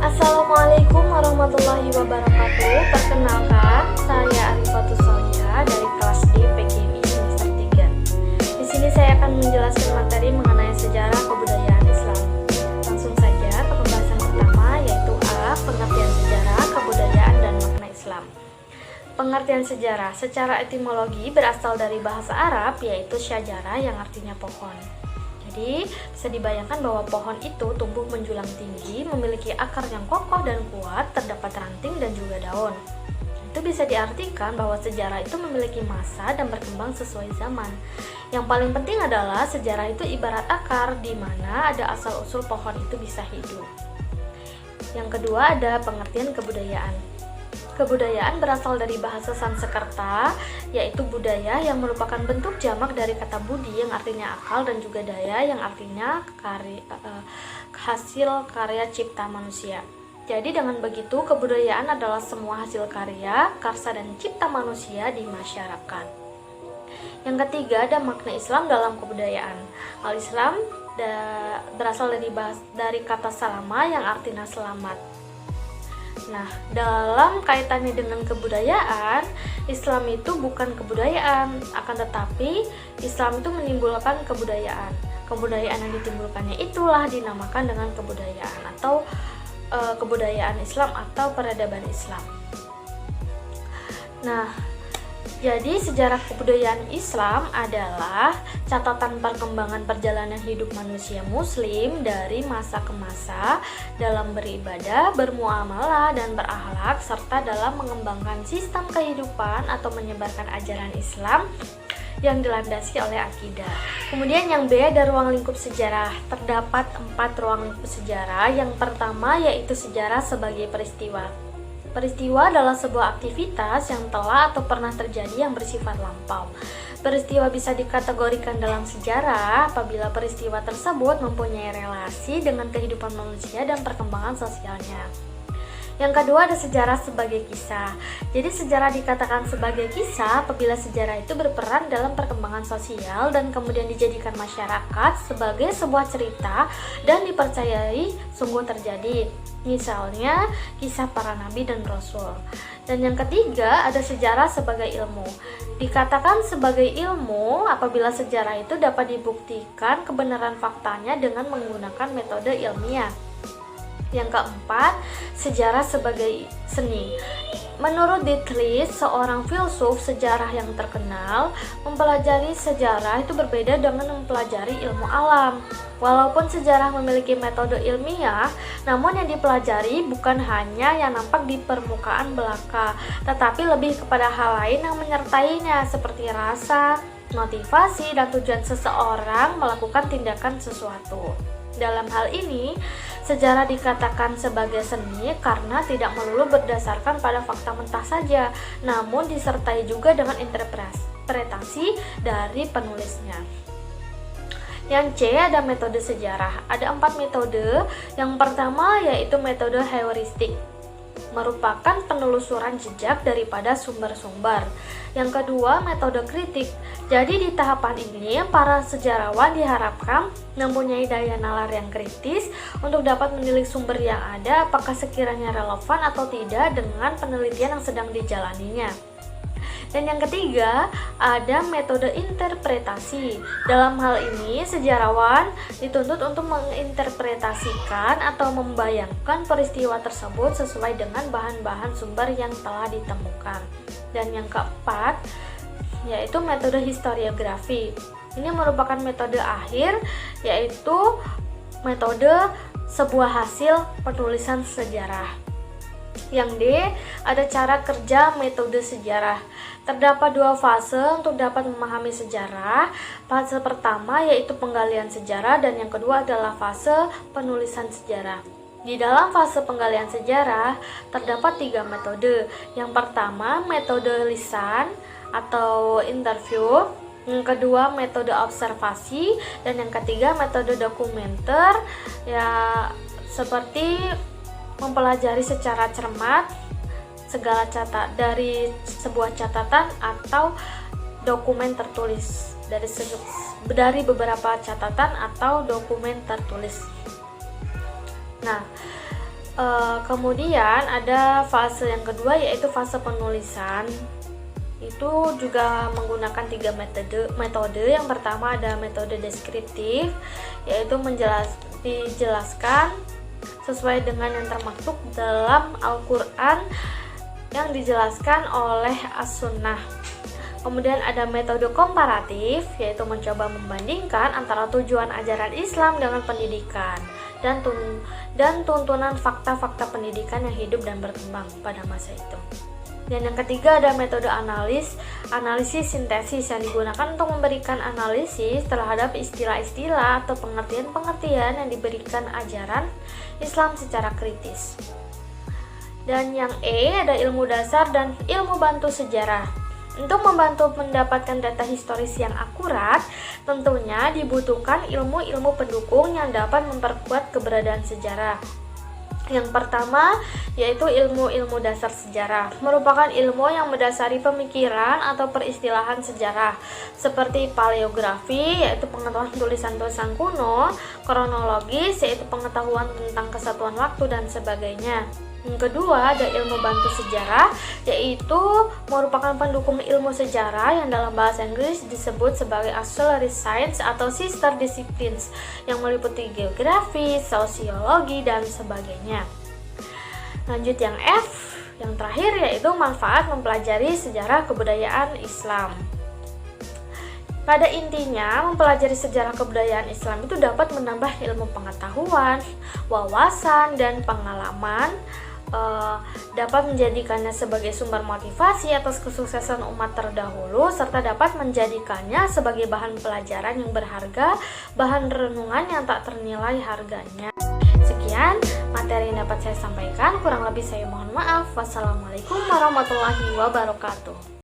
Assalamualaikum warahmatullahi wabarakatuh. Perkenalkan, saya Arifatus Solia dari kelas D PGMI semester 3. Di sini saya akan menjelaskan materi mengenai sejarah kebudayaan Islam. Langsung saja ke pembahasan pertama, yaitu A. Pengertian sejarah, kebudayaan, dan makna Islam. Pengertian sejarah secara etimologi berasal dari bahasa Arab, yaitu syajarah yang artinya pohon. Jadi, bisa dibayangkan bahwa pohon itu tumbuh menjulang tinggi, memiliki akar yang kokoh dan kuat, terdapat ranting dan juga daun. Itu bisa diartikan bahwa sejarah itu memiliki masa dan berkembang sesuai zaman. Yang paling penting adalah sejarah itu ibarat akar, di mana ada asal-usul pohon itu bisa hidup. Yang kedua ada pengertian kebudayaan. Kebudayaan berasal dari bahasa Sanskerta, yaitu budaya yang merupakan bentuk jamak dari kata budi yang artinya akal dan juga daya yang artinya hasil karya cipta manusia. Jadi dengan begitu kebudayaan adalah semua hasil karya, karsa dan cipta manusia di masyarakat. Yang ketiga ada makna Islam dalam kebudayaan. Al-Islam berasal dari kata salama yang artinya selamat. Nah, dalam kaitannya dengan kebudayaan, Islam itu bukan kebudayaan, akan tetapi Islam itu menimbulkan kebudayaan. Kebudayaan yang ditimbulkannya itulah dinamakan dengan kebudayaan atau kebudayaan Islam atau peradaban Islam. Nah, jadi sejarah kebudayaan Islam adalah catatan perkembangan perjalanan hidup manusia muslim dari masa ke masa dalam beribadah, bermuamalah, dan berakhlak serta dalam mengembangkan sistem kehidupan atau menyebarkan ajaran Islam yang dilandasi oleh akidah. Kemudian yang B ada ruang lingkup sejarah. Terdapat 4 ruang lingkup sejarah. Yang pertama yaitu sejarah sebagai peristiwa. Peristiwa adalah sebuah aktivitas yang telah atau pernah terjadi yang bersifat lampau. Peristiwa bisa dikategorikan dalam sejarah apabila peristiwa tersebut mempunyai relasi dengan kehidupan manusia dan perkembangan sosialnya. Yang kedua ada sejarah sebagai kisah. Jadi sejarah dikatakan sebagai kisah apabila sejarah itu berperan dalam perkembangan sosial dan kemudian dijadikan masyarakat sebagai sebuah cerita dan dipercayai sungguh terjadi. Misalnya kisah para nabi dan rasul. Dan yang ketiga ada sejarah sebagai ilmu. Dikatakan sebagai ilmu apabila sejarah itu dapat dibuktikan kebenaran faktanya dengan menggunakan metode ilmiah. Yang keempat, sejarah sebagai seni. Menurut Dietrich, seorang filsuf sejarah yang terkenal, mempelajari sejarah itu berbeda dengan mempelajari ilmu alam. Walaupun sejarah memiliki metode ilmiah, namun yang dipelajari bukan hanya yang nampak di permukaan belaka, tetapi lebih kepada hal lain yang menyertainya seperti rasa, motivasi, dan tujuan seseorang melakukan tindakan sesuatu. Dalam hal ini, sejarah dikatakan sebagai seni karena tidak melulu berdasarkan pada fakta mentah saja, namun disertai juga dengan interpretasi dari penulisnya. Yang C ada metode sejarah. Ada 4 metode. Yang pertama yaitu metode heuristik, merupakan penelusuran jejak daripada sumber-sumber. Yang kedua, metode kritik. Jadi di tahapan ini, para sejarawan diharapkan mempunyai daya nalar yang kritis untuk dapat menilik sumber yang ada apakah sekiranya relevan atau tidak dengan penelitian yang sedang dijalaninya. Dan yang ketiga, ada metode interpretasi. Dalam hal ini, sejarawan dituntut untuk menginterpretasikan atau membayangkan peristiwa tersebut sesuai dengan bahan-bahan sumber yang telah ditemukan. Dan yang keempat, yaitu metode historiografi. Ini merupakan metode akhir, yaitu metode sebuah hasil penulisan sejarah. Yang D, ada cara kerja metode sejarah. Terdapat 2 fase untuk dapat memahami sejarah. Fase pertama yaitu penggalian sejarah dan yang kedua adalah fase penulisan sejarah. Di dalam fase penggalian sejarah terdapat 3 metode. Yang pertama metode lisan atau interview. Yang kedua metode observasi dan yang ketiga metode dokumenter, ya seperti mempelajari secara cermat segala dari sebuah catatan atau dokumen tertulis dari beberapa catatan atau dokumen tertulis. Nah, Kemudian ada fase yang kedua, yaitu fase penulisan. Itu juga menggunakan 3 metode. Yang pertama ada metode deskriptif, yaitu dijelaskan sesuai dengan yang termaktub dalam Al-Quran yang dijelaskan oleh As-Sunnah. Kemudian ada metode komparatif, yaitu mencoba membandingkan antara tujuan ajaran Islam dengan pendidikan dan tuntunan fakta-fakta pendidikan yang hidup dan berkembang pada masa itu. Dan yang ketiga ada metode analisis sintesis yang digunakan untuk memberikan analisis terhadap istilah-istilah atau pengertian-pengertian yang diberikan ajaran Islam secara kritis. Dan yang ada ilmu dasar dan ilmu bantu sejarah. Untuk membantu mendapatkan data historis yang akurat, tentunya dibutuhkan ilmu-ilmu pendukung yang dapat memperkuat keberadaan sejarah. Yang pertama yaitu ilmu-ilmu dasar sejarah, merupakan ilmu yang mendasari pemikiran atau peristilahan sejarah seperti paleografi, yaitu pengetahuan tulisan-tulisan kuno, kronologis, yaitu pengetahuan tentang kesatuan waktu dan sebagainya. Yang kedua ada ilmu bantu sejarah, yaitu merupakan pendukung ilmu sejarah yang dalam bahasa Inggris disebut sebagai auxiliary science atau sister disciplines yang meliputi geografi, sosiologi, dan sebagainya. Lanjut yang F, yang terakhir yaitu manfaat mempelajari sejarah kebudayaan Islam. Pada intinya, mempelajari sejarah kebudayaan Islam itu dapat menambah ilmu pengetahuan, wawasan, dan pengalaman, dapat menjadikannya sebagai sumber motivasi atas kesuksesan umat terdahulu, serta dapat menjadikannya sebagai bahan pelajaran yang berharga, bahan renungan yang tak ternilai harganya. Sekian materi yang dapat saya sampaikan, kurang lebih saya mohon maaf. Wassalamualaikum warahmatullahi wabarakatuh.